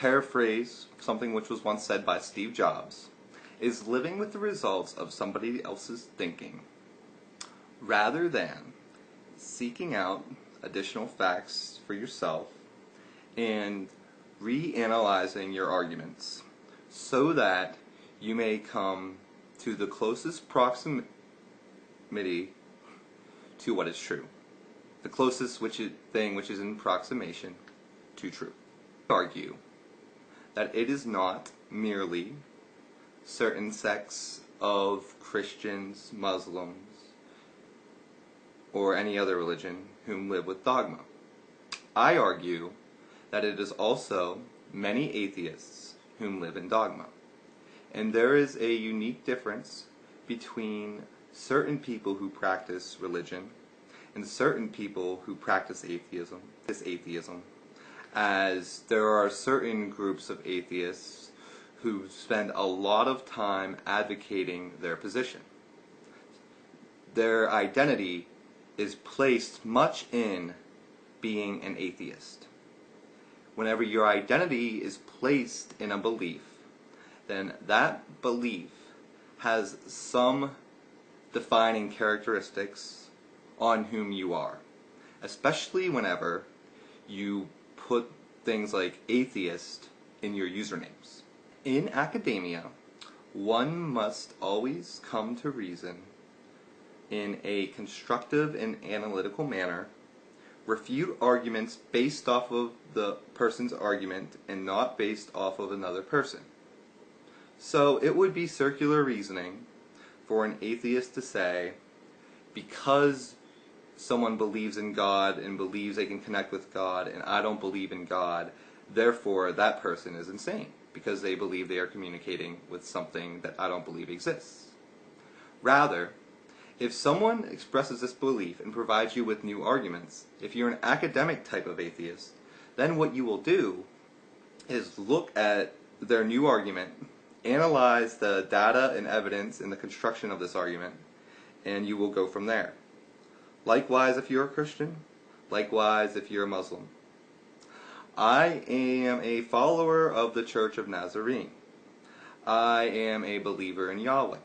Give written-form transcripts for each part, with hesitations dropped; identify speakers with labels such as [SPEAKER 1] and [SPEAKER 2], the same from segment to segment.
[SPEAKER 1] paraphrase something which was once said by Steve Jobs, is living with the results of somebody else's thinking, rather than seeking out additional facts for yourself and reanalyzing your arguments so that you may come to the closest proximity to what is true. The closest thing which is in approximation to truth. I argue that it is not merely certain sects of Christians, Muslims, or any other religion whom live with dogma. I argue that it is also many atheists whom live in dogma. And there is a unique difference between certain people who practice religion and certain people who practice atheism. As there are certain groups of atheists who spend a lot of time advocating their position. Their identity is placed much in being an atheist. Whenever your identity is placed in a belief, then that belief has some defining characteristics on whom you are, especially whenever you put things like atheist in your usernames. In academia, one must always come to reason in a constructive and analytical manner, refute arguments based off of the person's argument and not based off of another person. So it would be circular reasoning for an atheist to say, because someone believes in God and believes they can connect with God and I don't believe in God, therefore that person is insane because they believe they are communicating with something that I don't believe exists. Rather, if someone expresses this belief and provides you with new arguments, if you're an academic type of atheist, then what you will do is look at their new argument, analyze the data and evidence in the construction of this argument, and you will go from there. Likewise if you're a Christian, likewise if you're a Muslim. I am a follower of the Church of Nazarene. I am a believer in Yahweh.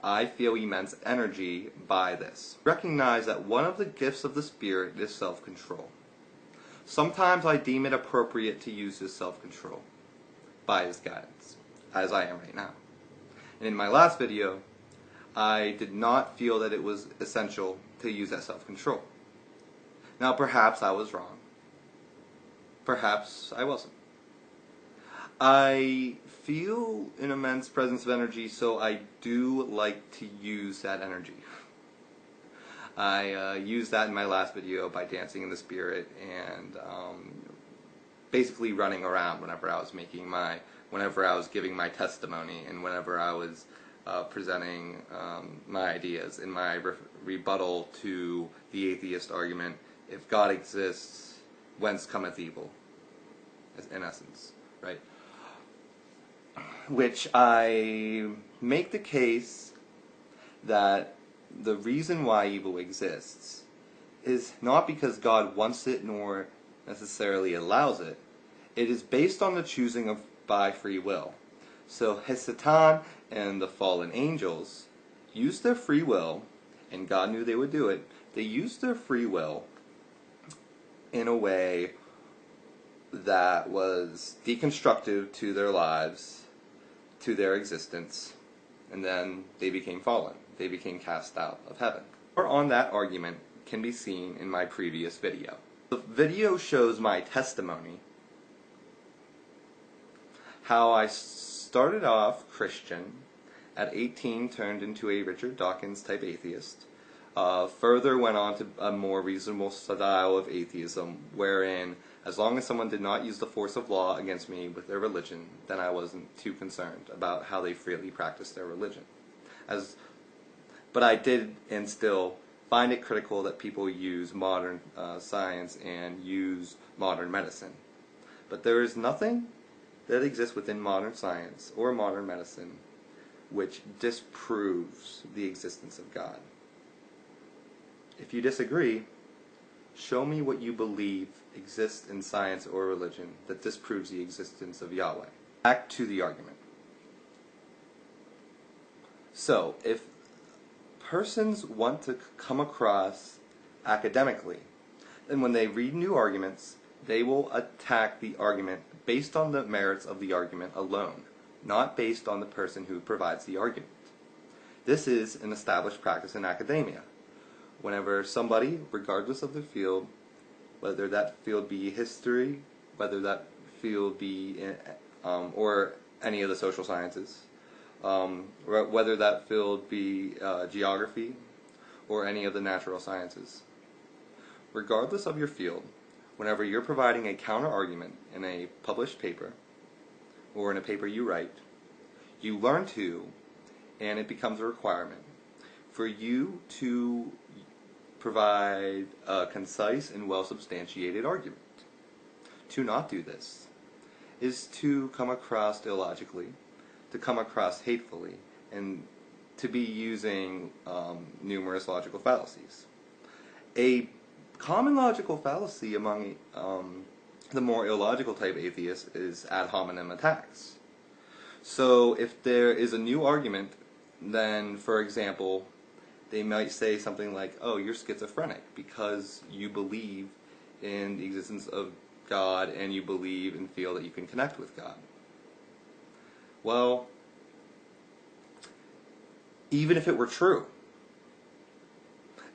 [SPEAKER 1] I feel immense energy by this. Recognize that one of the gifts of the Spirit is self-control. Sometimes I deem it appropriate to use His self-control by His guidance, as I am right now. And in my last video, I did not feel that it was essential to use that self-control. Now perhaps I was wrong. Perhaps I wasn't. I feel an immense presence of energy, so I do like to use that energy. I used that in my last video by dancing in the Spirit and basically running around whenever I was giving my testimony and whenever I was presenting my ideas in my rebuttal to the atheist argument, if God exists, whence cometh evil, in essence, right? Which I make the case that the reason why evil exists is not because God wants it nor necessarily allows it. It is based on the choosing of by free will. So Satan and the fallen angels used their free will, and God knew they would do it. They used their free will in a way that was deconstructive to their lives, to their existence, and then they became fallen. They became cast out of heaven. More on that argument can be seen in my previous video. The video shows my testimony, how I started off Christian, at 18 turned into a Richard Dawkins type atheist, further went on to a more reasonable style of atheism, wherein as long as someone did not use the force of law against me with their religion, then I wasn't too concerned about how they freely practiced their religion. But I did and still find it critical that people use modern science and use modern medicine. But there is nothing that exists within modern science or modern medicine which disproves the existence of God. If you disagree, Show me what you believe exists in science or religion that disproves the existence of Yahweh. Back to the argument. So, if persons want to come across academically, then when they read new arguments, they will attack the argument based on the merits of the argument alone, not based on the person who provides the argument. This is an established practice in academia. Whenever somebody, regardless of the field, whether that field be history, whether that field be or any of the social sciences, whether that field be geography or any of the natural sciences, regardless of your field, whenever you're providing a counter-argument in a published paper or in a paper you write, you learn to, and it becomes a requirement, for you to provide a concise and well-substantiated argument. To not do this is to come across illogically, to come across hatefully, and to be using numerous logical fallacies. A common logical fallacy among the more illogical type atheists is ad hominem attacks. So if there is a new argument, then, for example, they might say something like, oh, you're schizophrenic because you believe in the existence of God and you believe and feel that you can connect with God. Well, even if it were true,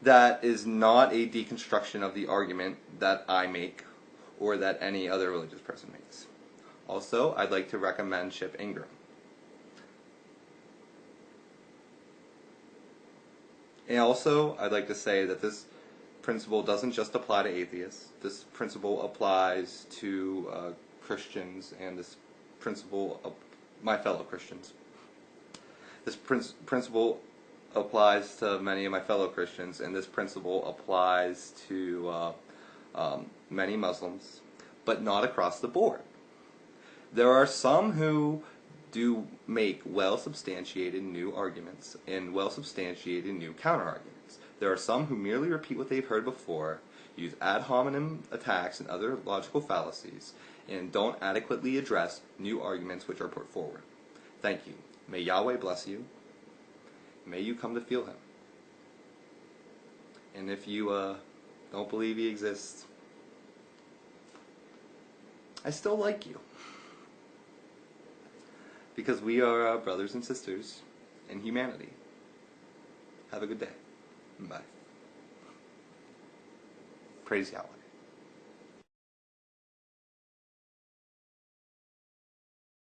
[SPEAKER 1] that is not a deconstruction of the argument that I make or that any other religious person makes. Also, I'd like to recommend Chip Ingram. And also, I'd like to say that this principle doesn't just apply to atheists. This principle applies to Christians, and this principle, my fellow Christians. This principle applies to many of my fellow Christians, and this principle applies to many Muslims, but not across the board. There are some who do make well-substantiated new arguments and well-substantiated new counter-arguments. There are some who merely repeat what they've heard before, use ad hominem attacks and other logical fallacies, and don't adequately address new arguments which are put forward. Thank you. May Yahweh bless you. May you come to feel Him. And if you don't believe He exists, I still like you. Because we are brothers and sisters in humanity. Have a good day. Bye. Praise Yahweh.